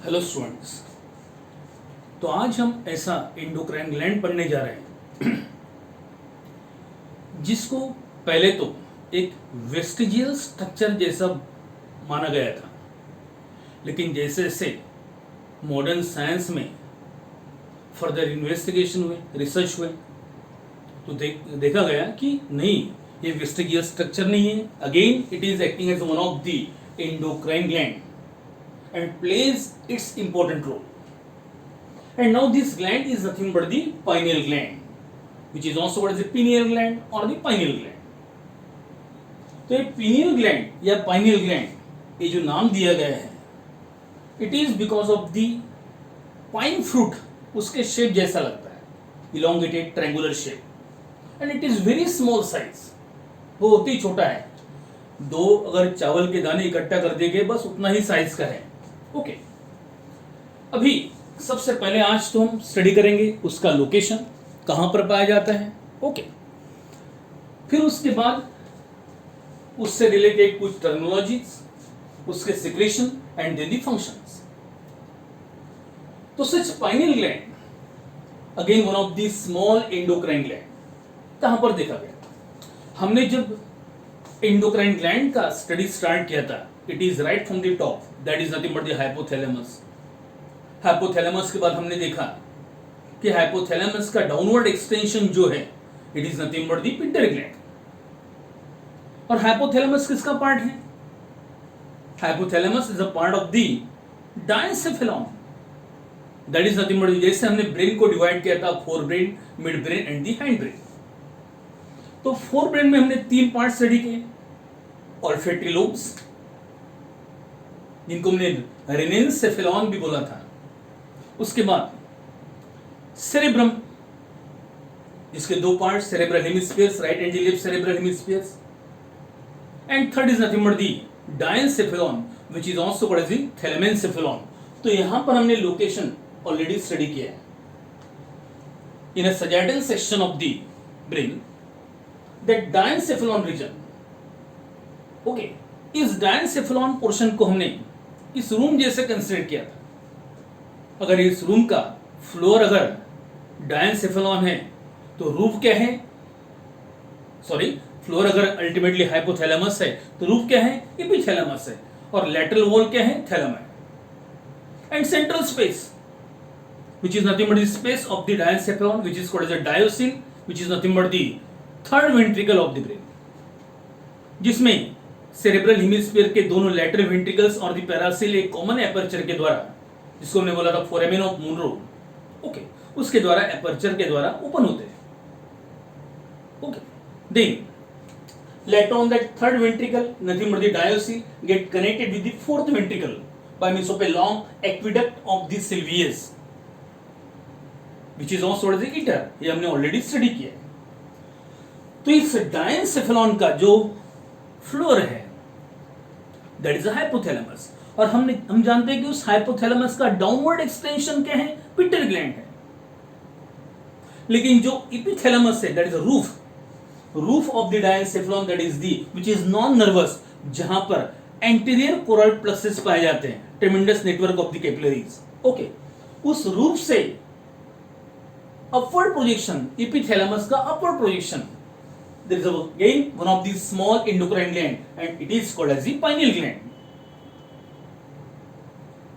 Hello students. तो आज हम ऐसा एंडोक्राइन ग्लैंड पढ़ने जा रहे हैं जिसको पहले तो एक वेस्टिजियल स्ट्रक्चर जैसा माना गया था, लेकिन जैसे जैसे मॉडर्न साइंस में फर्दर इन्वेस्टिगेशन हुए, रिसर्च हुए, तो देखा गया कि नहीं, ये वेस्टिजियल स्ट्रक्चर नहीं है। Again it is acting as one of the endocrine gland and plays its important role. And now this gland is nothing but the pineal gland, which is also called as the pineal gland or the pineal gland. तो ये pineal gland या pineal gland ये जो नाम दिया गया है, it is because of the pine fruit, उसके शेप जैसा लगता है, elongated triangular shape, and it is very small size. वो बहुत ही छोटा है, दो अगर चावल के दाने इकट्ठा कर देंगे बस उतना ही साइज का है। ओके अभी सबसे पहले आज तो हम स्टडी करेंगे उसका लोकेशन, कहां पर पाया जाता है। ओके फिर उसके बाद उससे रिलेटेड कुछ टर्मिनोलॉजीज, उसके secretion and then the functions. तो such pineal gland again one of the small endocrine gland कहां पर देखा गया। हमने जब एंडोक्राइन ग्लैंड का स्टडी स्टार्ट किया था, it is right from the top, that is nothing but the hypothalamus. Hypothalamus के बाद हमने देखा कि हाइपोथैलेमस का डाउनवर्ड एक्सटेंशन जो है, it is nothing but the pituitary gland. और हाइपोथैलेमस किसका पार्ट है? Hypothalamus is a part of the diencephalon, that is nothing but, जैसे हमने ब्रेन को डिवाइड किया था, fore brain, mid brain and the hind brain. तो फोर ब्रेन में हमने तीन पार्ट स्टडी किए, ऑल्फैक्टरी लोब्स जिनको हमने रेनिनसेफेलॉन भी बोला था, उसके बाद सेरेब्रम जिसके दो पार्ट, cerebral hemispheres, right and left cerebral hemispheres, and third is nothing but the diencephalon which is also called as the thalamencephalon. तो यहां पर हमने लोकेशन ऑलरेडी स्टडी किया है in a sagittal section of the brain, that diencephalon region. Okay इस diencephalon portion को हमने इस रूम जैसे कंसीडर किया था। अगर इस रूम का फ्लोर अगर डायंसेफेलॉन है तो रूफ क्या है, सॉरी फ्लोर अगर अल्टीमेटली हाइपोथैलेमस है तो रूफ क्या है, एपिथैलेमस है, और लेटरल वॉल क्या है, थैलम है। And central space which is nothing but the space of the diencephalon, which is called as a diocele, which is nothing but the third ventricle of the brain, जिसमें cerebral hemisphere के दोनों lateral ventricles और the पैरासील एक common aperture के द्वारा, जिसको हमने बोला था फोरामेन ऑफ मुनरो, ओके, उसके द्वारा एपर्चर के द्वारा ओपन होते हैं। Okay then later on that third ventricle, nothing but the diocele, get connected with the fourth ventricle by means of a long aqueduct of the sylvius, which is also called as the eater. ये हमने already study किया है। तो इस diencephalon का जो floor है, that is a hypothalamus, और हम जानते हैं कि उस हाइपोथैलेमस का डाउनवर्ड एक्सटेंशन क्या है, पिट्यूटरी ग्लैंड है। लेकिन जो एपिथैलेमस है, that is a roof of the diencephalon, that is the which is non nervous, जहां पर एंटीरियर कोरल प्लसेस पाए जाते हैं, tremendous network of the capillaries. Okay उस रूफ से अपवर्ड प्रोजेक्शन, एपिथैलेमस का upward projection, there is again one of these small endocrine gland and it is called as the pineal gland.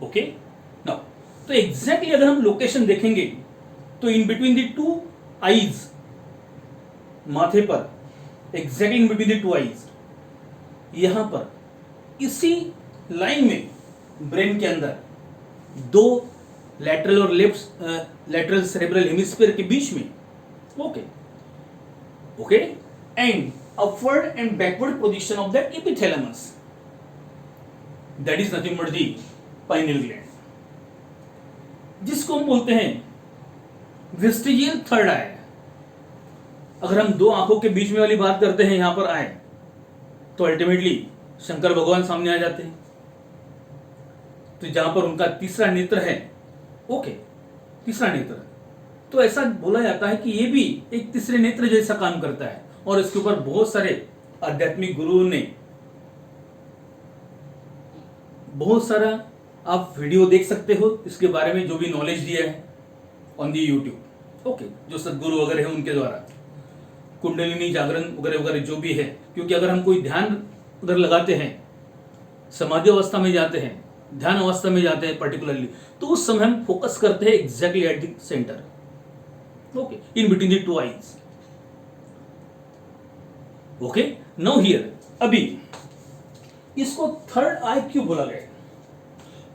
Okay now तो exactly अगर हम location देखेंगे तो in between the two eyes, माथे पर exactly in between the two eyes, यहां पर इसी लाइन में ब्रेन के अंदर दो लैटरल और लेफ्ट लैटरल सेरेब्रल हेमिस्फीयर के बीच में, okay okay, and upward and backward position of that epithalamus, that is nothing but the pineal gland, जिसको हम बोलते हैं वेस्टिजियल थर्ड आई। अगर हम दो आंखों के बीच में वाली बात करते हैं, यहां पर आए तो अल्टीमेटली शंकर भगवान सामने आ जाते हैं। तो जहां पर उनका तीसरा नेत्र है, ओके तीसरा नेत्र, तो ऐसा बोला जाता है कि ये भी एक तीसरे नेत्र जैसा काम करता है, और इसके ऊपर बहुत सारे आध्यात्मिक गुरुओं ने बहुत सारा आप वीडियो देख सकते हो इसके बारे में, जो भी नॉलेज दिया है ऑन दी यूट्यूब, ओके, जो सदगुरु वगैरह है उनके द्वारा, कुंडलिनी जागरण वगैरह वगैरह जो भी है। क्योंकि अगर हम कोई ध्यान अगर लगाते हैं, समाधि अवस्था में जाते हैं, ध्यान अवस्था में जाते हैं पर्टिकुलरली, तो उस समय हम फोकस करते हैं exactly at the centre, okay, in between the two eyes, okay. Now here, अभी इसको थर्ड आई क्यों बोला गया?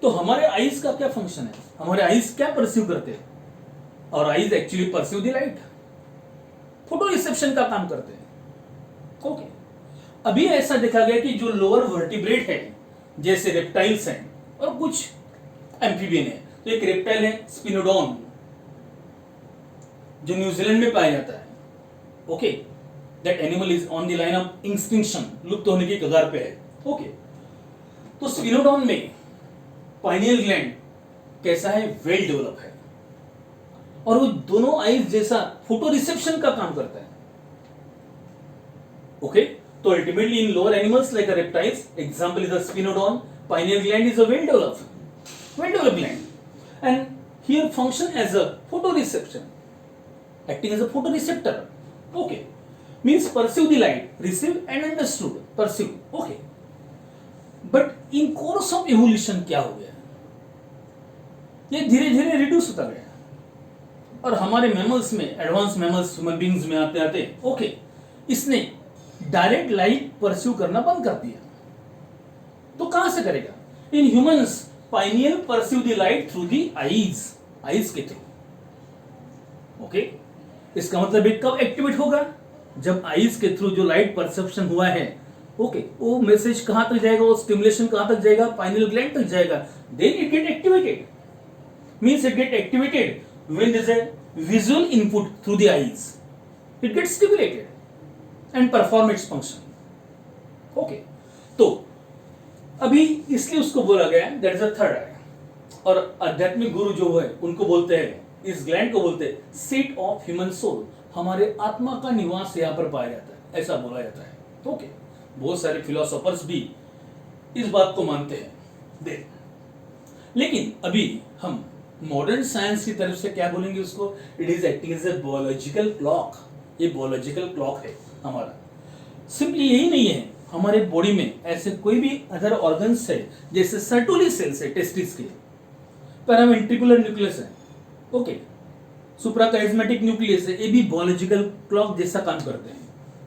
तो हमारे आईज का क्या फंक्शन है? हमारे आईज क्या परसीव करते हैं? और eyes actually perceive the light, photo reception का काम करते हैं, ओके। अभी ऐसा देखा गया कि जो लोअर वर्टिब्रेट है, जैसे रेप्टाइल्स हैं और कुछ एम्फीबियन है, तो एक रेप्टाइल है स्पिनोडॉन, जो न्यूजीलैंड में पाया जाता है, okay, that animal is on the line of extinction, लुप्त होने की कगार पे है, ओके। तो स्पिनोडॉन में पाइनियल ग्लैंड कैसा है? वेल डेवलप है, और वो दोनों आईज जैसा फोटो रिसेप्शन का काम करता है, ओके। तो ultimately in lower animals like reptiles, example is the sphenodon, pineal gland is a well developed gland, and here function as a photoreception, acting as a photoreceptor, okay, means perceive the light, receive and understood, perceive, okay. But in course of evolution क्या हो गया? ये धीरे धीरे reduce होता गया, और हमारे मैमल्स में, एडवांस मैमल्स, ह्यूमन बींग्स में आते आते, ओके, इसने डायरेक्ट लाइट परस्यू करना बंद कर दिया। तो कहां से करेगा? In humans pineal pursue the light through the eyes के थ्रू, ओके। इसका मतलब ये कब एक्टिवेट होगा? जब आईज के थ्रू जो लाइट परसेप्शन हुआ है, ओके, वो मैसेज कहां तक जाएगा, वो स्टिमुलेशन कहां तक जाएगा? पाइनियल ग्लैंड तक जाएगा। Then it get activated, means it get activated when there is a visual input through the eyes, it get stimulated and perform its function, okay। तो अभी इसलिए उसको बोला गया दैट इज अ थर्ड आई, और आध्यात्मिक गुरु जो है उनको बोलते हैं, इस ग्लैंड को बोलते हैं सीट ऑफ ह्यूमन सोल, हमारे आत्मा का निवास यहाँ पर पाया जाता है, ऐसा बोला जाता है, ओके। बहुत सारे फिलोसोफर्स भी इस बात को मानते हैं, देख। लेकिन अभी हम मॉडर्न साइंस की तरफ से क्या बोलेंगे उसको? It is acting as a biological clock, ये बायोलॉजिकल क्लॉक है हमारा। सिंपली यही नहीं है, हमारे बॉडी में ऐसे कोई भी अदर ऑर्गन्स है, जैसे सर्टोली सेल्स है टेस्टिस के, पैरावेंट्रिकुलर न्यूक्लियस है, ओके, सुप्राकाइस्मेटिक न्यूक्लियस है, ये भी बायोलॉजिकल क्लॉक जैसा काम करते हैं।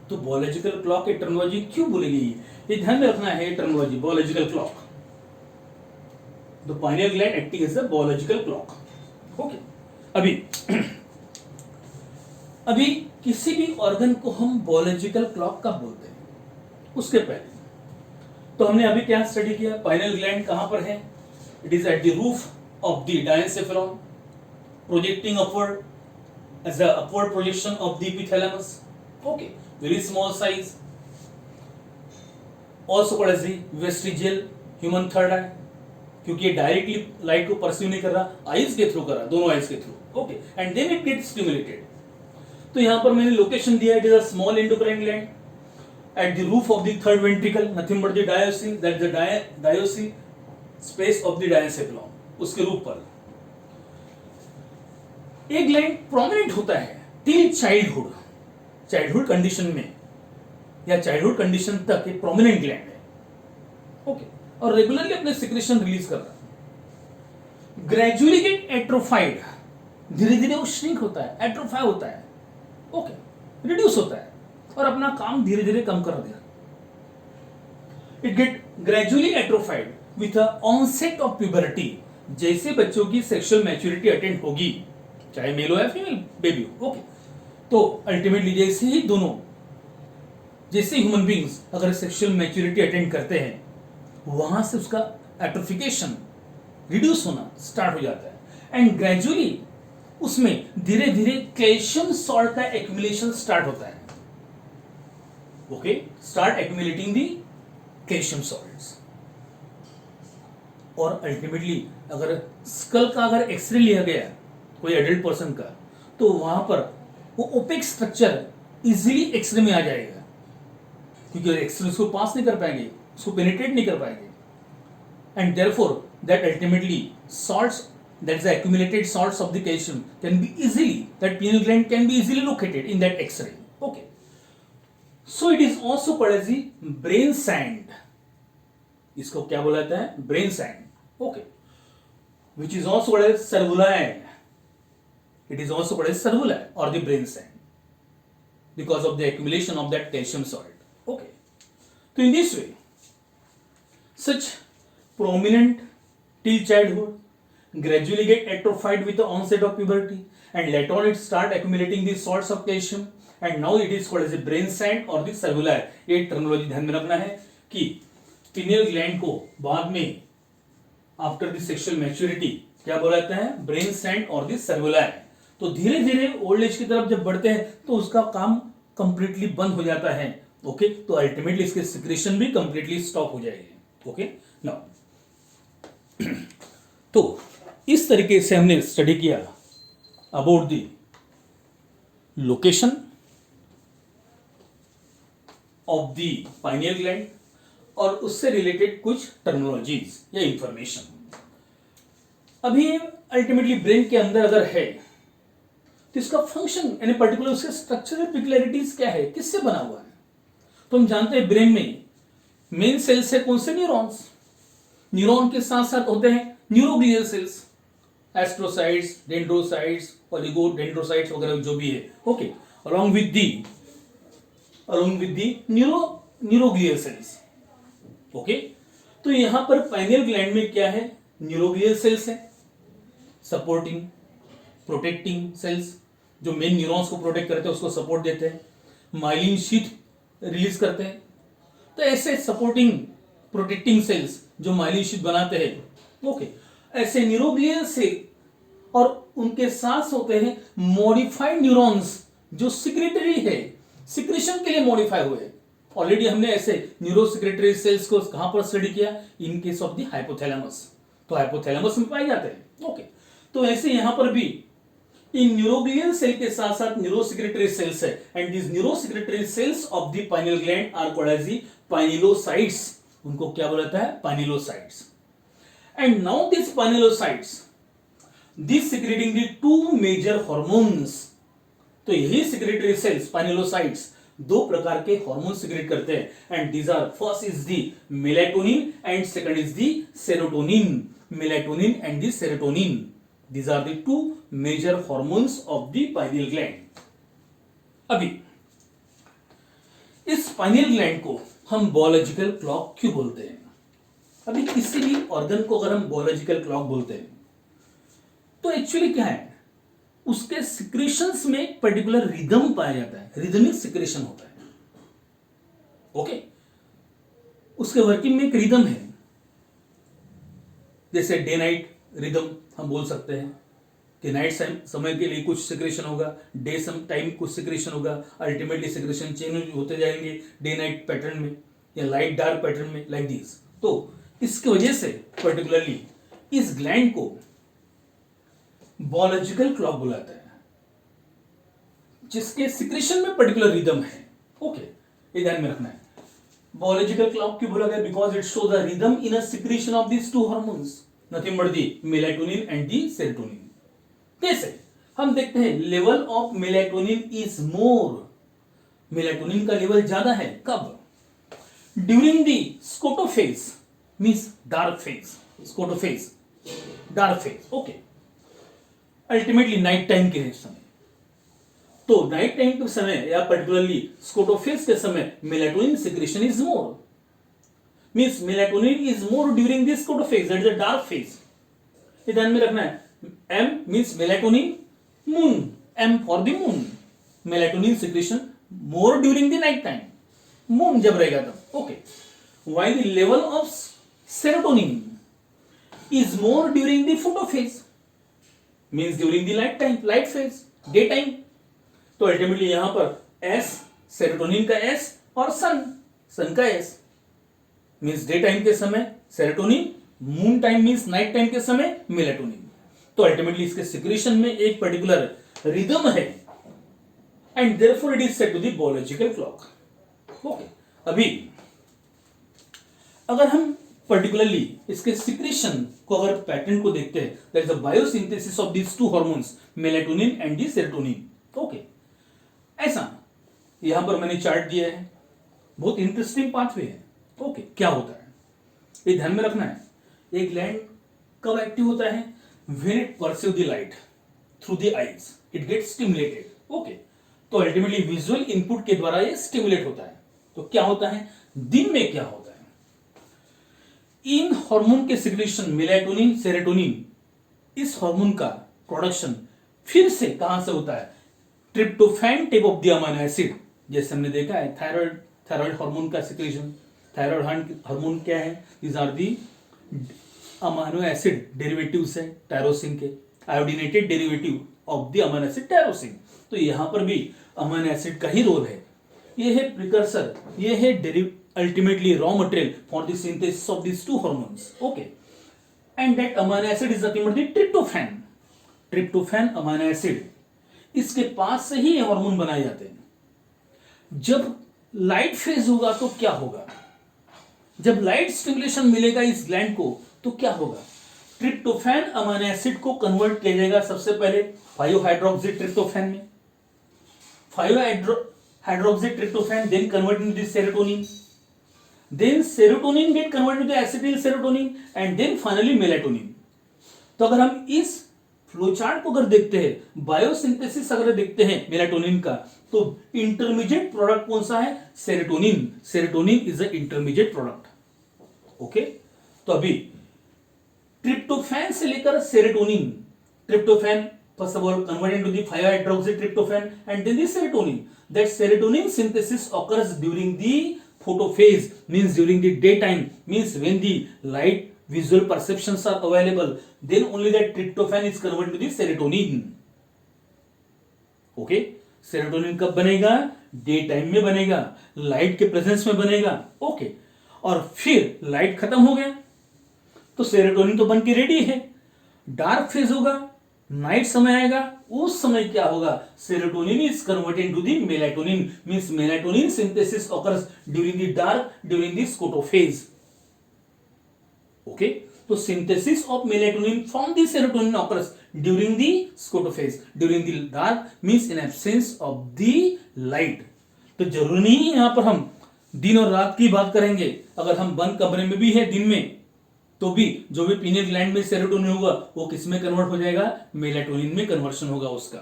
तो बायोलॉजिकल क्लॉक की टर्मिनोलॉजी क्यों बोली गई है, ये ध्यान में रखना है, terminology biological clock, the pineal gland acting as a biological clock, okay. अभी किसी भी ऑर्गन को हम बायोलॉजिकल क्लॉक कब बोलते हैं? उसके पहले तो हमने अभी क्या स्टडी किया? पाइनियल ग्लैंड कहां पर है? It is at the roof of the diencephalon, projecting upward as the upward projection of the epithalamus, okay, very small size, also called as the vestigial human third eye, क्योंकि ये directly light को perceive नहीं कर रहा, eyes के through कर रहा, दोनों आईज के through, okay, and then it gets stimulated. तो यहां पर मैंने लोकेशन दिया, it is a small endocrine gland at the roof of the third ventricle, nothing but the डायोसिन, that the डायोसिन space of the diencephalon, उसके रूप पर एक ग्लैंड प्रोमिनेंट होता है टिल चाइल्डहुड कंडीशन में, या चाइल्डहुड कंडीशन तक एक प्रोमिनेंट ग्लैंड है, ओके, और रेगुलरली अपने सिक्रेशन रिलीज कर रहा है। ग्रेजुअली गेट एट्रोफाइड, धीरे धीरे वो श्रिंक होता है, एट्रोफाई होता है, ओके, रिड्यूस होता है, और अपना काम धीरे धीरे कम कर दिया। It get gradually atrophied with a onset of puberty, जैसे बच्चों की सेक्सुअल मैच्योरिटी अटेंड होगी, चाहे मेल हो या फीमेल बेबी हो, ओके। तो अल्टीमेटली जैसे ही दोनों, जैसे ह्यूमन बींग्स अगर सेक्सुअल मैच्योरिटी अटेंड करते हैं, वहां से उसका एट्रोफिकेशन, रिड्यूस होना स्टार्ट हो जाता है, एंड ग्रेजुअली उसमें धीरे धीरे कैल्शियम सॉल्ट का एक्यूमुलेशन स्टार्ट होता है, ओके, स्टार्ट एक्यूमुलेटिंग दी कैल्शियम सॉल्ट्स। और अल्टीमेटली अगर स्कल का अगर एक्सरे लिया गया कोई एडल्ट पर्सन का, तो वहां पर वो ओपेक स्ट्रक्चर इजीली एक्सरे में आ जाएगा, क्योंकि एक्सरे उसको पास नहीं कर पाएंगे, उसको पेनिट्रेट नहीं कर पाएंगे, and therefore that ultimately salts, that is the accumulated salts of the calcium, can be easily, that pineal gland can be easily located in that X-ray. Okay. So it is also called as the brain sand. इसको क्या बोला जाता है? Brain sand. Okay. Which is also called as cervuli. It is also called as cervuli or the brain sand because of the accumulation of that calcium salt. Okay. So in this way, such prominent till childhood gradually get atrophied with the onset of puberty, and later on it start accumulating the salts of calcium, and now it is called as the brain sand or the cervuli. ये terminology ध्यान में रखना है कि pineal gland को बाद में after the sexual maturity क्या बोला जाता है? ब्रेन सैंड और द सर्वुलाई. तो धीरे धीरे ओल्ड एज की तरफ जब बढ़ते हैं तो उसका काम कंप्लीटली बंद हो जाता है. ओके. तो अल्टीमेटली इसके सिक्रेशन भी कंप्लीटली स्टॉप हो जाएगी. ओके. नाउ तो इस तरीके से हमने स्टडी किया about the location of the pineal gland और उससे रिलेटेड कुछ टर्मिनोलॉजीज या इंफॉर्मेशन. अभी अल्टीमेटली ब्रेन के अंदर अगर है तो इसका फंक्शन यानी पर्टिकुलर उसके स्ट्रक्चरल पिक्युलरिटीज क्या है, किससे बना हुआ है? तो हम जानते हैं ब्रेन में मेन सेल्स है कौन से? न्यूरॉन्स. न्यूरॉन के साथ साथ होते हैं न्यूरोग्लियल सेल्स, एस्ट्रोसाइट्स, डेंड्रोसाइट्स, ओलिगोडेंड्रोसाइट्स वगैरह जो भी है. Okay. Along with the neuroglial sales. Okay. तो यहां पर पाइनियल ग्लैंड में क्या है? न्यूरोग्लियल सेल्स है, सपोर्टिंग प्रोटेक्टिंग सेल्स जो मेन न्यूरॉन्स को प्रोटेक्ट करते हैं, उसको सपोर्ट देते हैं. माइलिन शीट रिलीज करते हैं. तो ऐसे सपोर्टिंग प्रोटेक्टिंग सेल्स जो माइलिन शीट बनाते हैं. ओके. ऐसे न्यूरोग्लियल सेल और उनके साथ होते हैं मॉडिफाइड न्यूरॉन्स जो सिक्रेटरी है, सिक्रेशन के लिए मॉडिफाई हुए. ऑलरेडी हमने ऐसे न्यूरो सिक्रेटरी सेल्स को कहां पर स्टडी किया? इन केस ऑफ द हाइपोथैलेमस. तो हाइपोथैलेमस में पाए जाते हैं. ओके. तो ऐसे यहां पर भी इन न्यूरोग्लियल सेल के साथ साथ न्यूरो सिक्रेटरी सेल्स है, and this neuro secretory cells of the pineal gland are called as the pinealocytes. उनको क्या बोला जाता है? Pinealocytes. And now this pinealocytes, this secreting the two major hormones. तो यही सिक्रेटरी सेल्स पाइनिलोसाइट्स दो प्रकार के हार्मोन सिक्रेट करते हैं, and these are first is the melatonin and second is the serotonin. Melatonin and the serotonin, these are the two major hormones of the pineal gland. अभी इस pineal gland को हम biological clock क्यों बोलते हैं? अभी किसी भी ऑर्गन को अगर हम biological clock बोलते हैं तो एक्चुअली क्या है? उसके सिक्रेशंस में एक पर्टिकुलर रिदम पाया जाता है, रिदमिक सिक्रेशन होता है. ओके. उसके वर्किंग में एक रिदम है, जैसे डे नाइट रिदम हम बोल सकते हैं कि नाइट समय के लिए कुछ सिक्रेशन होगा, डे सम टाइम कुछ सिक्रेशन होगा. अल्टीमेटली सिक्रेशन चेंज होते जाएंगे डे नाइट पैटर्न में या लाइट डार्क पैटर्न में, लाइक दिस. तो इसकी वजह से पर्टिकुलरली इस ग्लैंड को बायोलॉजिकल क्लॉक बुलाता है, जिसके सिक्रेशन में पर्टिकुलर रिदम है. ओके. ये ध्यान में रखना है. बायोलॉजिकल क्लॉक क्यों बोला गया? Because it show the rhythm in a secretion of this to hormones, nothing but the melatonin and the serotonin. कैसे? हम देखते हैं level of melatonin is more. Melatonin का लेवल ज्यादा है कब? During the scotophase means dark phase. Scotophase dark phase. Okay. Ultimately night time के समय. तो नाइट टाइम के समय या पर्टिकुलरली स्कोटोफेज के समय melatonin secretion is more. Means melatonin is more during this photophase, that is a dark phase. ये ध्यान में रखना है. M means melatonin, moon. M for the moon. Melatonin secretion more during the night time. Moon जब रहेगा तब. Okay. While the level of serotonin is more during the photophase, means during the light time, light phase, daytime. तो ultimately यहाँ पर S, serotonin का S और sun का S. Means day time के समय serotonin, moon time means night time के समय मेलाटोनिन. तो अल्टीमेटली इसके सिक्रेशन में एक पर्टिकुलर रिदम है, and therefore it is set to the biological clock. Okay. अभी अगर हम पर्टिकुलरली इसके सिक्रेशन को अगर पैटर्न को देखते हैं, that is the biosynthesis of these two hormones melatonin and the serotonin. Okay, ऐसा यहां पर मैंने चार्ट दिया है, बहुत इंटरेस्टिंग पाथवे है। ओके, क्या होता है ये ध्यान में रखना है। एक ग्लैंड कब एक्टिव होता है? When it perceive the light through the eyes, it gets stimulated. Okay, तो अल्टीमेटली विजुअल इनपुट के द्वारा ये स्टिमुलेट होता है। तो क्या होता है दिन में, क्या होता है इन हार्मोन के सिक्रेशन मेलाटोनिन सेरोटोनिन, इस हार्मोन का प्रोडक्शन फिर से कहां से होता है? Tryptophan type of the amino acid, जैसे हमने देखा है थायराइड हार्मोन का सिक्रेशन। थायराइड हार्मोन क्या है? These are the amino acid derivatives है टायरोसिन के, iodinated derivative of the amino acid tyrosine. तो यहां पर भी अमीनो एसिड का ही रोल है। ये है प्रिकर्सर, ये है ultimately raw material for the synthesis of this to hormones. Okay, and that amino acid is ultimately tryptophan. Tryptophan amino acid, इसके पास से ही ये हार्मोन बनाए जाते हैं। जब लाइट फेज होगा तो क्या होगा? जब लाइट स्टिमुलेशन मिलेगा इस ग्लैंड को तो क्या होगा? ट्रिप्टोफैन अमीनो एसिड को कन्वर्ट किया जाएगा सबसे पहले 5 हाइड्रोक्सी ट्रिप्टोफैन में, 5 hydroxy tryptophan then convert into the serotonin, then serotonin get convert into acetyl serotonin and then finally melatonin. तो अगर हम इस फ्लोचार्ट को अगर देखते हैं, बायोसिंथेसिस अगर देखते हैं मेलाटोनिन का, तो इंटरमीडिएट प्रोडक्ट कौन सा है? Serotonin. Serotonin is a intermediate product. Okay, तो अभी ट्रिप्टोफैन से लेकर serotonin, tryptophan first of all convert into the 5 hydroxy tryptophan and then the serotonin. That serotonin synthesis occurs during the photophase, means during the daytime, means when the light visual perceptions are available, then only that tryptophan is converted to the serotonin. Okay, serotonin कब बनेगा? Day time में बनेगा, light के presence में बनेगा। Okay, और फिर light खत्म हो गया तो सेरोटोनिन तो बन के रेडी है। डार्क फेज होगा, नाइट समय आएगा, उस समय क्या होगा? Serotonin is converted to the melatonin, means melatonin synthesis occurs during the dark, during the scotophase. Okay, तो synthesis of melatonin from the serotonin occurs during the scotophase, during the dark, means in absence of the light. तो जरूरी नहीं है यहां पर हम दिन और रात की बात करेंगे। अगर हम बंद कमरे में भी है दिन में, तो भी जो भी पीनियल ग्लैंड में सेरोटोनिन होगा वो किस में कन्वर्ट हो जाएगा? मेलाटोनिन में कन्वर्शन होगा उसका।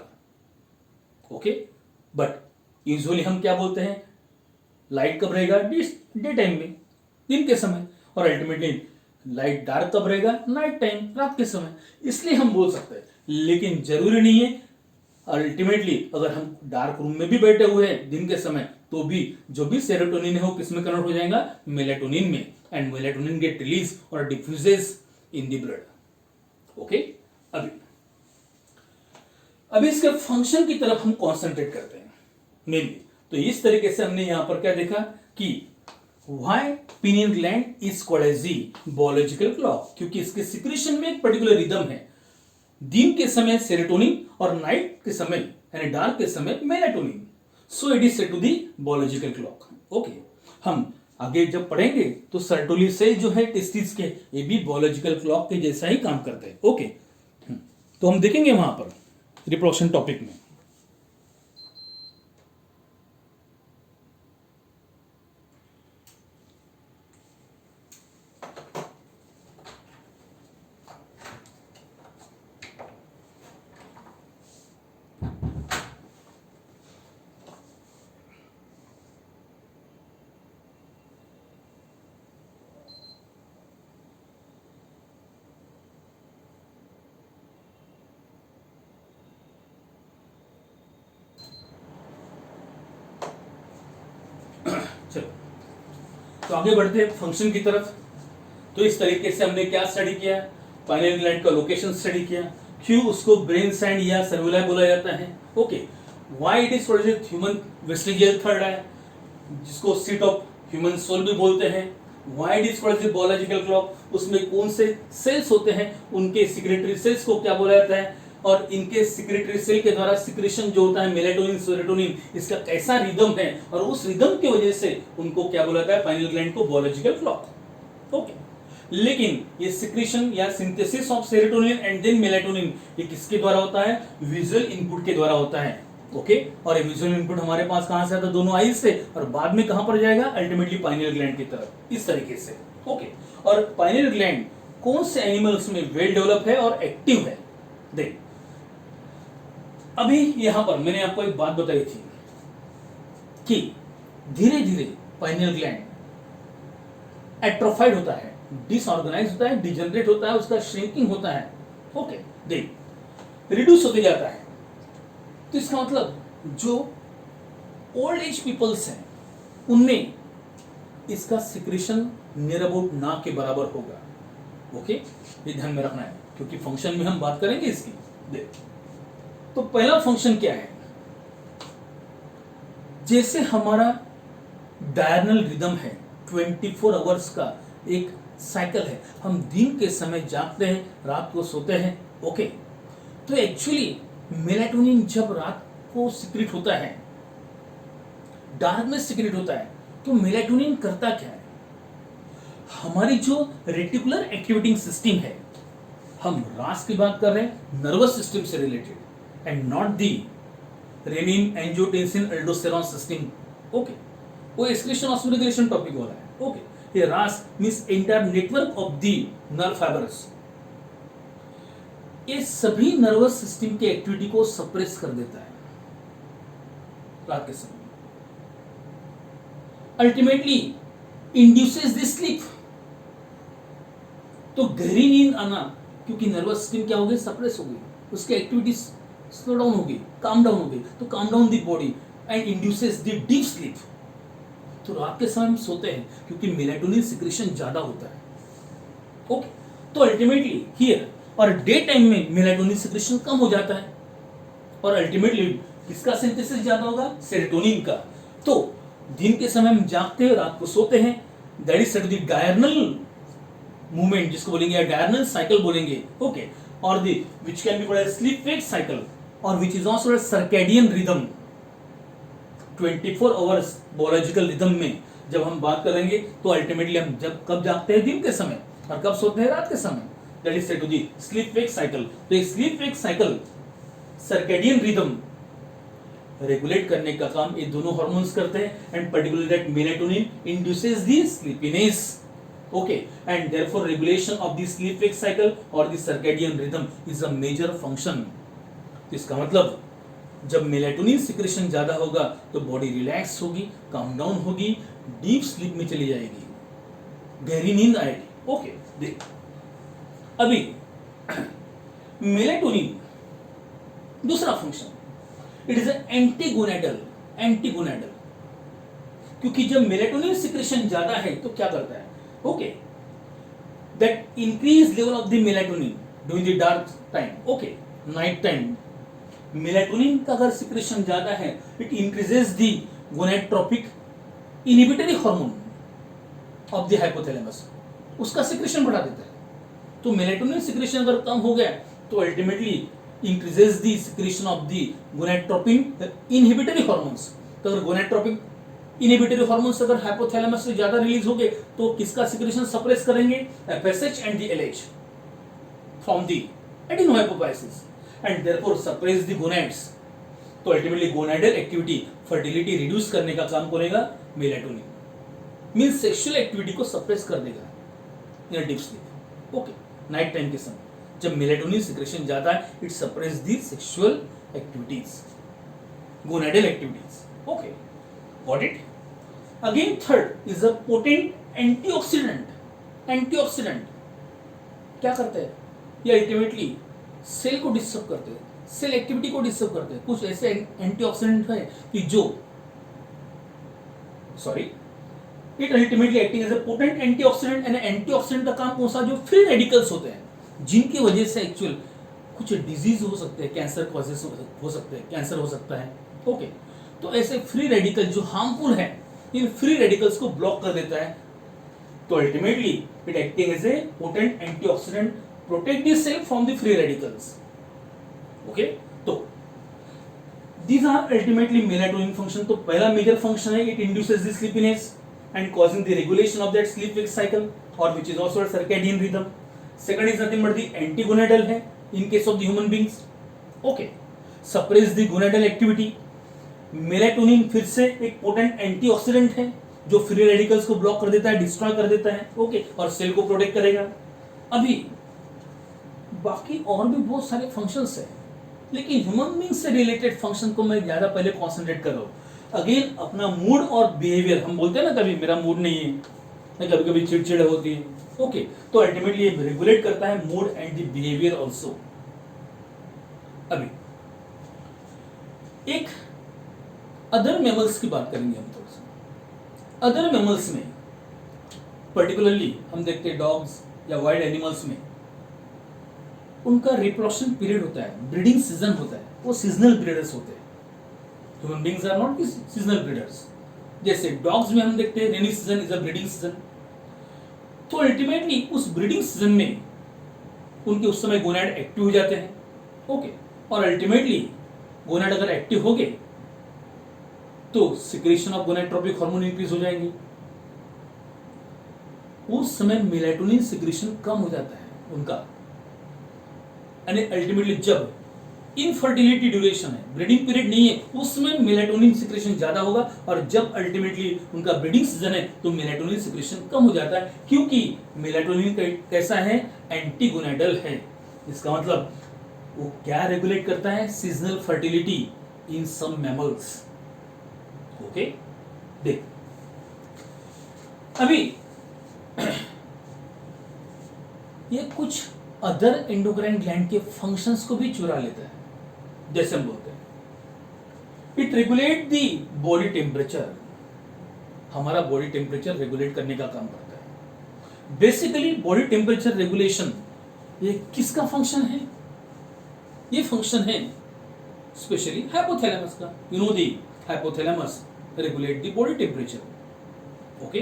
ओके, बट यूजुअली हम क्या बोलते हैं? लाइट कब रहेगा? डे टाइम में, दिन के समय, और अल्टीमेटली लाइट डार्क कब रहेगा? नाइट टाइम, रात के समय। इसलिए हम बोल सकते हैं, लेकिन जरूरी नहीं है। अल्टीमेटली अगर हम डार्क रूम में भी बैठे हुए हैं दिन के समय, तो भी जो भी सेरोटोनिन है वो किस में कन्वर्ट हो जाएगा? मेलाटोनिन में, एंड मेलाटोनिन गेट रिलीज और diffuses in the blood. Okay, अभी इसके फंक्शन की तरफ हम कॉन्सेंट्रेट करते हैं मेनली। तो इस तरीके से हमने यहां पर क्या देखा कि why pineal gland is called as the biological clock, क्योंकि इसके सिक्रेशन में एक पर्टिकुलर रिदम है। दिन के समय सेरोटोनिन और नाइट के समय यानी डार्क के समय melatonin. So it is said to the biological clock. Okay, हम आगे जब पढ़ेंगे तो सर्टोली सेल जो है टेस्टिस के, ये भी बायोलॉजिकल क्लॉक के जैसा ही काम करते हैं। ओके, तो हम देखेंगे वहां पर रिप्रोडक्शन टॉपिक में। चलो, तो आगे बढ़ते हैं फंक्शन की तरफ। तो इस तरीके से हमने क्या स्टडी किया? पाइनियल ग्लैंड का लोकेशन स्टडी किया, क्यों उसको ब्रेन सैंड या सर्वुलाई बोला जाता है। Okay, why it is called human vestigial third eye, जिसको सीट ऑफ ह्यूमन सोल भी बोलते हैं। Why it is called biological clock, उसमें कौन से सेल्स होते हैं, उनके सिक्रेटरी सेल्स को क्या बोला जाता है, और इनके सिक्रेटरी सेल के द्वारा सिक्रेशन जो होता है मेलाटोनिन सेरोटोनिन, इसका कैसा रिदम है, और उस रिदम की वजह से उनको क्या बोला जाता है पाइनियल ग्लैंड को बायोलॉजिकल क्लॉक। ओके, लेकिन ये सिक्रीशन या synthesis of serotonin and then melatonin ये किसके द्वारा होता है? विजुअल इनपुट के द्वारा होता है। ओके, और ये विजुअल इनपुट हमारे पास कहां से आता है? दोनों आईज से, और बाद में कहां पर जाएगा? अल्टीमेटली पाइनियल ग्लैंड की तरफ, इस तरीके से। ओके, और पाइनियल ग्लैंड कौन से एनिमल्स में वेल डेवलप है और एक्टिव है? देख, अभी यहां पर मैंने आपको एक बात बताई थी कि धीरे धीरे पाइनियल ग्लैंड एट्रोफाइड होता है, डिसऑर्गेनाइज होता है, डिजनरेट होता है, उसका श्रिंकिंग होता है। ओके, देख, रिड्यूस होते जाता है। तो इसका मतलब जो ओल्ड एज पीपल्स हैं उनमें इसका सिक्रेशन नियर अबाउट ना के बराबर होगा। ओके, ये ध्यान में रखना है क्योंकि फंक्शन में हम बात करेंगे इसकी। देख, तो पहला फंक्शन क्या है? जैसे हमारा डायरनल रिदम है, 24 आवर्स का एक साइकिल है, हम दिन के समय जागते हैं, रात को सोते हैं। ओके, तो एक्चुअली मेलाटोनिन जब रात को सिक्रेट होता है, डार्क में सिक्रेट होता है, तो मेलाटोनिन करता क्या है? हमारी जो रेटिकुलर एक्टिवेटिंग सिस्टम है, हम रास की बात कर रहे हैं, नर्वस सिस्टम से related, and not the renin angiotensin aldosterone system. Okay, वो एक्सक्रीशन ऑस्मोरेगुलेशन टॉपिक हो रहा है। ओके, ये रास means entire network of the nerve fibres, ये सभी नर्वस सिस्टम के एक्टिविटी को सप्रेस कर देता है रात के समय, अल्टीमेटली इंड्यूसेस द स्लीप। तो गहरी नींद आना, क्योंकि नर्वस सिस्टम क्या हो गई? सप्रेस हो गई, उसकी एक्टिविटीज स्लो डाउन हो गई, काम डाउन हो गई, तो काम down the body and induces the deep sleep. तो रात के समय हम सोते हैं क्योंकि मेलाटोनिन सिक्रेशन ज्यादा होता है। ओके, तो अल्टीमेटली हियर और डे टाइम में मेलाटोनिन सिक्रेशन कम हो जाता है, और अल्टीमेटली किसका सिंथेसिस ज्यादा होगा? सेरोटोनिन का। तो दिन के समय हम जागते हैं, रात को सोते हैं, that is said the diurnal movement, जिसको बोलेंगे, या डायरनल साइकिल बोलेंगे। ओके, और the which can be called sleep wake cycle, और which is also circadian rhythm. 24 hours biological rhythm में जब हम बात करेंगे तो अल्टीमेटली हम जब कब जागते हैं? दिन के समय, और कब सोते हैं? रात के समय। That is said to the sleep wake cycle. तो ये sleep wake cycle, circadian rhythm regulate करने का काम ये दोनों हार्मोन्स करते हैं, and particularly that melatonin induces the sleepiness. Okay, and therefore regulation of the sleep wake cycle और the circadian rhythm is a major function. तो इसका मतलब जब मेलाटोनिन सिक्रेशन ज्यादा होगा तो बॉडी रिलैक्स होगी, काम डाउन होगी, डीप स्लीप में चली जाएगी, गहरी नींद आएगी। ओके, देख, अभी मेलाटोनिन दूसरा फंक्शन, इट इज एंटीगोनेडल। एंटीगोनेडल क्योंकि जब मेलाटोनिन सिक्रेशन ज्यादा है तो क्या करता है? Okay, that increase level of the melatonin during the dark time. Okay, night time melatonin का अगर सिक्रेशन ज्यादा है, it increases the gonadotropic inhibitory hormone of the hypothalamus, उसका सिक्रेशन बढ़ा देता है। तो मेलाटोनिन सिक्रेशन अगर कम हो गया तो ultimately increases the secretion of the gonadotropin inhibitory hormones। तो अगर gonadotropin inhibitory hormones अगर हाइपोथैलेमस से ज्यादा रिलीज हो गए तो किसका सिक्रेशन सप्रेस करेंगे? FSH and the LH from the adenohypophysis and therefore suppress the gonads। तो ultimately gonadal activity, fertility reduce करने का काम करेगा मेलाटोनिन, मींस सेक्सुअल एक्टिविटी को सप्रेस कर देगा इन deep sleep. Okay, night time के समय जब मेलाटोनिन सिक्रेशन ज्यादा है, it suppress the sexual activities, gonadal activities. Okay, got it? Again third is a potent antioxidant. Antioxidant क्या करते हैं? ये अल्टीमेटली सेल को डिस्टर्ब करते हैं, सेल एक्टिविटी को डिस्टर्ब करते हैं। कुछ ऐसे एंटीऑक्सीडेंट है कि जो it ultimately acting as a potent antioxidant. And antioxidant का काम कौन सा? जो फ्री रेडिकल्स होते हैं, जिनकी वजह से एक्चुअल कुछ डिजीज हो सकते हैं, कैंसर कॉजेस हो सकते हैं, कैंसर हो सकता है। ओके, तो ऐसे फ्री रेडिकल जो हार्मफुल है, इन फ्री रेडिकल्स को ब्लॉक कर देता है। तो ultimately it acting as a potent antioxidant, protect the cell from the free radicals. Okay, तो these are ultimately melatonin function. तो पहला मेजर फंक्शन है, it induces the sleepiness and causing the regulation of that sleep wake cycle. और which is also circadian rhythm. Second is nothing but the antigonadal है in case of the human beings. Okay, suppress the gonadal activity. Melatonin फिर से एक potent antioxidant है जो free radicals को block कर देता है, डिस्ट्रॉय कर देता है. ओके, और सेल को प्रोटेक्ट करेगा. अभी बाकी और भी बहुत सारे फंक्शंस है, लेकिन ह्यूमन बींग से रिलेटेड फंक्शन को मैं ज्यादा पहले कॉन्सेंट्रेट कर रहा हूं. अगेन अपना मूड और बिहेवियर, हम बोलते हैं ना कभी मेरा मूड नहीं है, कभी कभी चिड़चिड़ होती है. ओके, तो अल्टीमेटली ये रेगुलेट करता है mood and the behaviour also. अभी एक अदर मैमल्स की बात करेंगे हम थोड़ा सा. अदर मैमल्स में पर्टिकुलरली हम देखते हैं डॉग्स या वाइल्ड एनिमल्स में उनका रिप्रोडक्शन पीरियड होता है, ब्रीडिंग सीजन होता है, वो सीजनल ब्रीडर्स होते हैं. Human beings are not seasonal breeders. जैसे डॉग्स में हम देखते हैं rainy season is a breeding season. तो अल्टीमेटली उस ब्रीडिंग सीजन में उनके उस समय गोनाड एक्टिव हो जाते हैं. ओके, और अल्टीमेटली गोनाड अगर एक्टिव हो गए तो secretion of gonadotropic hormone increase हो जाएंगे. उस समय मेलाटोनिन सिक्रेशन कम हो जाता है उनका. यानी अल्टीमेटली जब इनफर्टिलिटी ड्यूरेशन है, ब्रीडिंग पीरियड नहीं है, उसमें मेलाटोनिन सिक्रेशन ज्यादा होगा. और जब अल्टीमेटली उनका ब्रीडिंग सीजन है तो मेलाटोनिन सिक्रेशन कम हो जाता है, क्योंकि मेलाटोनिन कैसा है, एंटीगोनाडल है. इसका मतलब वो क्या रेगुलेट करता है, सीजनल फर्टिलिटी इन सम मैमल्स. ओके, देख अभी ये कुछ अदर एंडोक्राइन ग्लैंड के फंक्शंस को भी चुरा लेता है. जैसे हम बोलते हैं it regulate the body temperature. हमारा बॉडी टेम्परेचर रेगुलेट करने का काम करता है. बेसिकली बॉडी टेम्परेचर रेगुलेशन ये किसका फंक्शन है, ये फंक्शन है स्पेशली हाइपोथैलेमस का. You know the hypothalamus regulate the body temperature. Okay,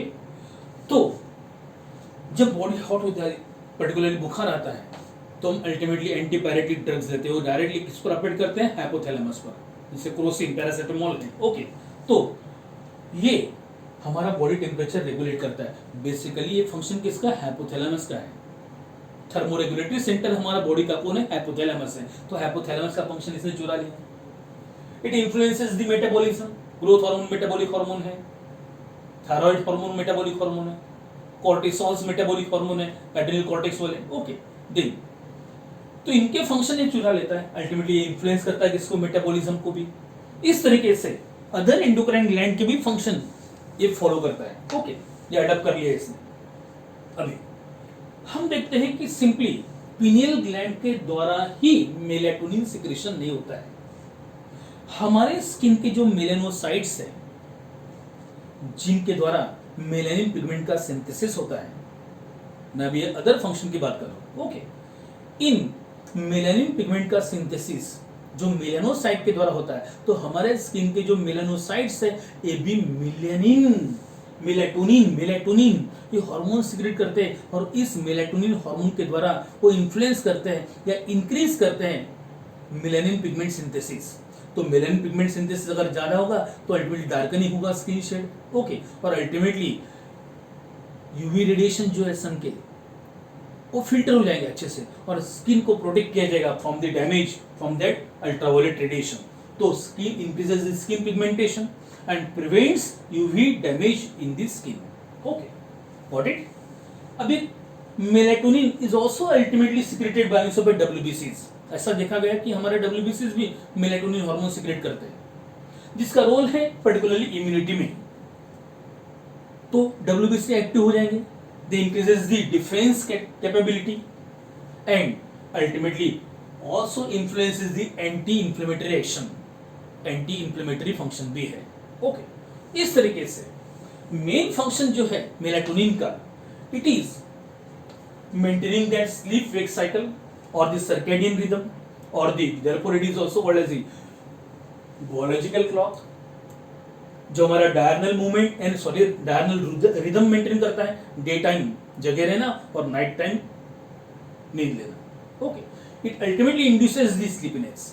तो जब बॉडी हॉट होती है, पर्टिकुलरली बुखार आता है, तो हम अल्टीमेटली एंटीपायरेटिक ड्रग्स लेते हैं. वो डायरेक्टली किस पर अफेक्ट करते हैं, हाइपोथैलेमस पर, जैसे क्रोसिन, पैरासिटामोल है. ओके, तो ये हमारा बॉडी टेम्परेचर रेगुलेट करता है. बेसिकली ये फंक्शन किसका, हाइपोथैलेमस का है. थर्मोरेगुलेटरी सेंटर हमारा बॉडी का कौन है, हाइपोथैलेमस है. तो हाइपोथैलेमस का फंक्शन इसने चुरा लिया. It influences the metabolism. Growth hormone metabolic hormone है, थायराइड हार्मोन मेटाबॉलिक हार्मोन है, कॉर्टिसोल्स मेटाबॉलिक हार्मोन है, एड्रेनल कॉर्टेक्स वाले. ओके, दिन तो इनके फंक्शन ये चुरा लेता है. अल्टीमेटली ये इन्फ्लुएंस करता है किसको, मेटाबॉलिज्म को भी. इस तरीके से अदर एंडोक्राइन ग्लैंड के भी फंक्शन ये फॉलो करता है. ओके, ये अडॉप्ट कर लिया इसने. अभी हम देखते हैं कि सिंपली पीनियल ग्लैंड के द्वारा ही मेलाटोनिन सिक्रेशन नहीं होता है. हमारे स्किन के जो मेलानोसाइट्स है, जिनके द्वारा मेलानिन पिगमेंट का सिंथेसिस होता है, मैं अभी अदर फंक्शन की बात कर रहा हूं. ओके, इन मेलानिन पिगमेंट का सिंथेसिस जो मेलानोसाइट के द्वारा होता है, तो हमारे स्किन के जो मेलानोसाइट्स है ये भी मेलाटोनिन ये हार्मोन सिक्रेट करते हैं. और इस मेलाटोनिन हार्मोन के द्वारा वो इन्फ्लुएंस करते हैं या इंक्रीज करते हैं मेलानिन पिगमेंट सिंथेसिस. तो मेलानिन पिगमेंट सिंथेसिस अगर ज्यादा होगा तो अल्टीमेटली डार्कनिंग होगा स्किन शेड. ओके, और अल्टीमेटली यूवी रेडिएशन जो है सन के, वो फिल्टर हो जाएंगे अच्छे से और स्किन को प्रोटेक्ट किया जाएगा from the damage from that ultraviolet radiation. तो skin increases the skin pigmentation and prevents UV damage in the skin. Okay, got it. अभी melatonin is also ultimately secreted by means of डब्ल्यूबीसीज. ऐसा देखा गया कि हमारे डब्ल्यूबीसीज भी मेलाटोनिन हार्मोन सिक्रेट करते हैं, जिसका रोल है पर्टिकुलरली इम्यूनिटी में. तो डब्ल्यूबीसी एक्टिव हो जाएंगे, they increases the defense capability and ultimately also influences the anti-inflammatory action. Anti-inflammatory function भी है. ओके, इस तरीके से मेन फंक्शन जो है मेलाटोनिन का, it is maintaining that sleep wake cycle और द सर्केडियन रिदम और the therefore it is also called as the biological clock, जो हमारा diurnal movement and sorry diurnal rhythm maintain करता है. डे टाइम जगे रहना और नाइट टाइम नींद लेना. Okay, it ultimately induces the sleepiness.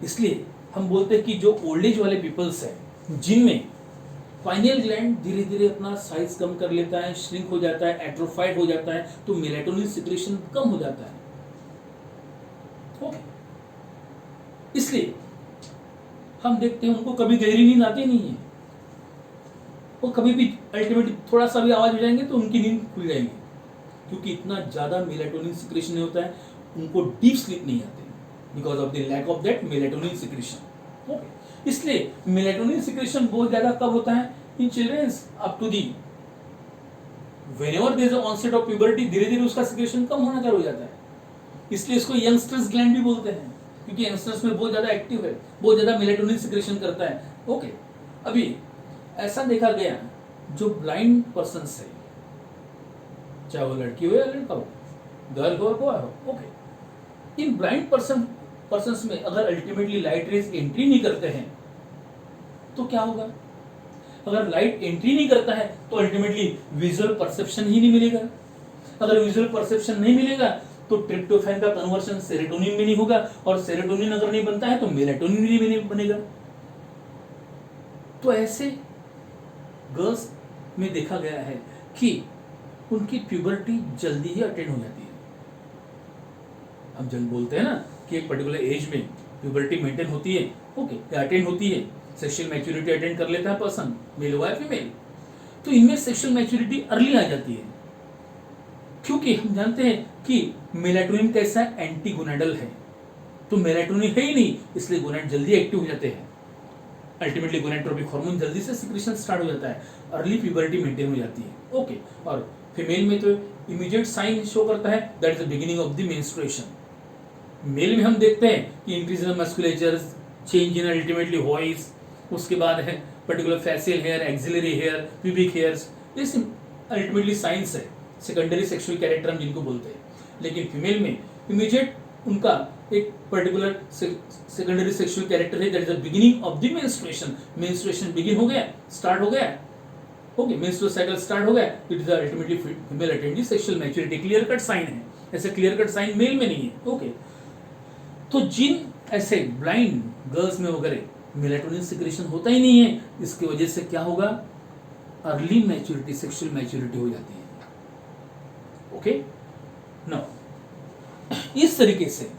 इसलिए हम बोलते हैं कि जो ओल्ड एज वाले पीपल्स हैं, जिनमें पाइनियल ग्लैंड धीरे धीरे अपना साइज कम कर लेता है, श्रिंक हो जाता है, एट्रोफाइड हो जाता है, तो मेलेटोनिन सिक्रेशन कम हो जाता है। ओके, इसलिए हम देखते हैं उनको कभी गहरी नींद आती नहीं है, वो कभी भी अल्टीमेटली थोड़ा सा भी आवाज हो जाएंगे तो उनकी नींद खुल जाएगी, क्योंकि इतना ज्यादा मेलेटोनिन सिक्रेशन नहीं होता है, उनको डीप स्लीप नहीं आते because of the lack of that melatonin secretion. Okay, इसलिए मेलेटोनिन सिक्रेशन बहुत ज्यादा कब होता है? In childrens up to the whenever there is onset of puberty, धीरे धीरे उसका सिक्रेशन कम होना चालू हो जाता है। इसलिए इसको यंगस्टर्स ग्लैंड भी बोलते हैं, क्योंकि यंगस्टर्स में बहुत ज्यादा एक्टिव है, बहुत ज्यादा मेलेटोनिन सिक्रेशन करता है। ओके, अभी ऐसा देखा गया जो ब्लाइंड पर्सन है, चाहे वो लड़की हो या लड़का हो, गर्ल हो या बॉय हो, ओके, इन ब्लाइंड पर्सन्स में अगर अल्टीमेटली लाइट रेज एंट्री नहीं करते हैं तो क्या होगा? अगर लाइट एंट्री नहीं करता है तो अल्टीमेटली विजुअल परसेप्शन ही नहीं मिलेगा। अगर विजुअल परसेप्शन नहीं मिलेगा तो ट्रिप्टोफैन का कन्वर्शन सेरोटोनिन में नहीं होगा, और सेरोटोनिन अगर नहीं बनता है तो मेलेटोनिन भी नहीं बनेगा। तो ऐसे गर्ल्स में देखा गया है कि उनकी प्यूबर्टी जल्दी ही अटेंड हो जाती है। हम जल्द बोलते हैं ना कि एक पर्टिकुलर एज में प्यूबर्टी मेंटेन होती है, ओके, या अटेंड होती है, सेक्सुअल मैच्योरिटी अटेंड कर लेता है पर्सन, मेल हो या फीमेल, तो इनमें सेक्सुअल मैच्योरिटी अर्ली आ जाती है, क्योंकि हम जानते हैं कि मेलाटोनिन कैसा एंटी गोनाडल है, तो मेलाटोनिन है ही नहीं, इसलिए गोनाड जल्दी एक्टिव हो जाते हैं। अल्टीमेटली गोनाडोट्रोपिक हार्मोन जल्दी से सिक्रेशन स्टार्ट हो जाता है, अर्ली प्यूबर्टी मेंटेन हो जाती है। ओके, और फीमेल में तो इमीडिएट साइन शो करता है, that is the beginning of the menstruation. Male में हम देखते हैं कि increase in musculature, change in ultimately voice, उसके बाद है particular facial hair, axillary hair, pubic hairs, ये अल्टीमेटली साइंस है, सेकेंडरी सेक्सुअल कैरेक्टर हम जिनको बोलते हैं। लेकिन फीमेल में इमीडिएट उनका एक पर्टिकुलर सेकेंडरी सेक्सुअल कैरेक्टर है, that is the beginning of the menstruation. Menstruation begin हो गया, स्टार्ट हो गया, ओके, मेंस्ट्रुअल साइकिल स्टार्ट हो गया, it is ultimately female attend sexual maturity. Clear cut sign है, ऐसे क्लियर कट साइन मेल में नहीं है। ओके, तो जिन ऐसे ब्लाइंड गर्ल्स में वगैरह मेलेटोनिन सिक्रेशन होता ही नहीं है, इसकी वजह से क्या होगा? अर्ली मैच्योरिटी, सेक्सुअल मैच्योरिटी हो जाती है। ओके, नाउ इस तरीके से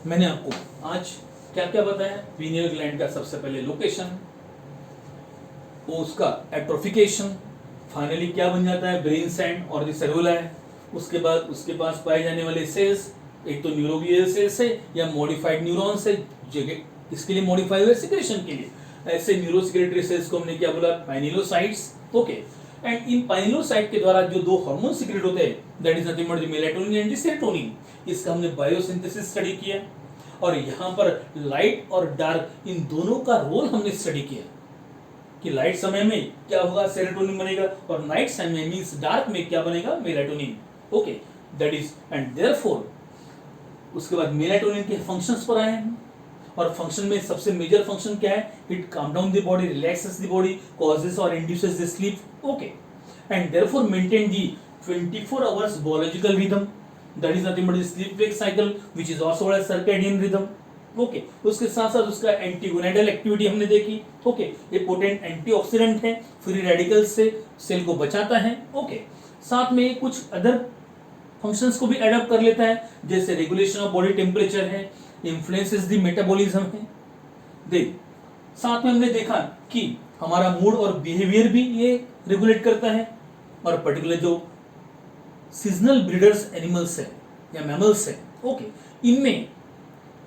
मैंने आपको आज क्या क्या बताया? पीनियल ग्लैंड का सबसे पहले लोकेशन, वो उसका एट्रोफिकेशन, फाइनली क्या बन जाता है? ब्रेन सैंड और द सेलुला है। उसके बाद उसके पास पाए जाने वाले सेल्स, एक तो न्यूरोग्लियल सेल्स है या मॉडिफाइड न्यूरॉन्स है, जगह इसके लिए मॉडिफाई हुए सिक्रेशन के लिए। ऐसे न्यूरोसिक्रेटरी सेल्स को हमने क्या बोला? पाइनिलोसाइट्स। ओके, एंड इन पाइनिलोसाइट के द्वारा जो दो हार्मोन सिक्रेट होते हैं, that is nothing but the melatonin and the serotonin. इसका हमने बायोसिंथेसिस स्टडी किया, और यहाँ पर लाइट और डार्क इन दोनों का रोल हमने स्टडी किया कि लाइट समय में क्या होगा? सेरोटोनिन बनेगा, और नाइट समय मींस डार्क में क्या बनेगा? Melatonin. Okay, that is, and therefore उसके बाद मेलाटोनिन के फंक्शंस पर आए हैं, और फंक्शन में सबसे मेजर फंक्शन क्या है? It calm down the body, relaxes the body, causes और induces the sleep. Okay, and therefore maintain the 24 hours biological rhythm, that is nothing but the sleep wake cycle which is also called circadian rhythm. Okay, उसके साथ साथ उसका एंटीगोनाडल activity हमने देखी। Okay, ये potent antioxidant है, free radicals से cell को बचाता है। ओके, साथ में कुछ अदर फंक्शंस को भी एडप्ट कर लेता है, जैसे रेगुलेशन ऑफ बॉडी टेम्परेचर है, इन्फ्लुएंसेस द मेटाबॉलिज्म है। देख, साथ में हमने देखा कि हमारा मूड और बिहेवियर भी ये रेगुलेट करता है, और पर्टिकुलर जो सीजनल ब्रीडर्स एनिमल्स है या मैमल्स है, ओके, इनमें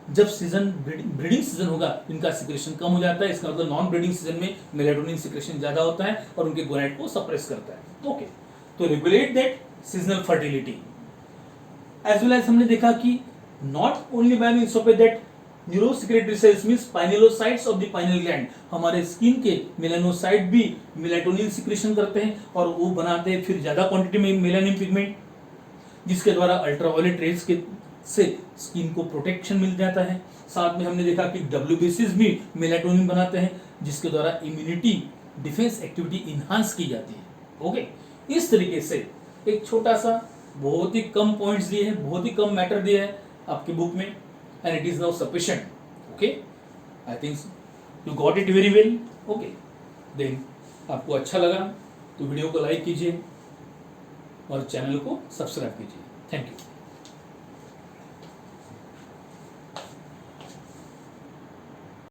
जब सीजन ब्रीडिंग सीजन होगा इनका सिक्रेशन कम हो जाता है। इसका मतलब नॉन ब्रीडिंग सीजन में मेलाटोनिन सिक्रेशन ज्यादा होता है और उनके गोनाड को सप्रेस करता है। ओके, तो regulate that seasonal fertility as well as हमने देखा कि not only by means of that neurosecretory cells means pinealocytes of the pineal gland, हमारे स्किन के मेलानोसाइट भी मेलाटोनिन सिक्रेशन करते हैं, और वो बनाते हैं फिर ज्यादा क्वांटिटी में मेलानिन पिगमेंट, जिसके द्वारा अल्ट्रावायलेट रेज के से स्किन को प्रोटेक्शन मिल जाता है। साथ में हमने देखा कि WBCs भी मेलाटोनिन बनाते हैं, जिसके द्वारा इम्यूनिटी डिफेंस एक्टिविटी इनहांस की जाती है। ओके, इस तरीके से एक छोटा सा, बहुत ही कम पॉइंट्स दिए हैं, बहुत ही कम मैटर दिया है आपकी बुक में, and it is now sufficient. Okay, I think you got it very well. Okay, then आपको अच्छा लगा तो वीडियो को लाइक कीजिए और चैनल को सब्सक्राइब कीजिए। Thank you.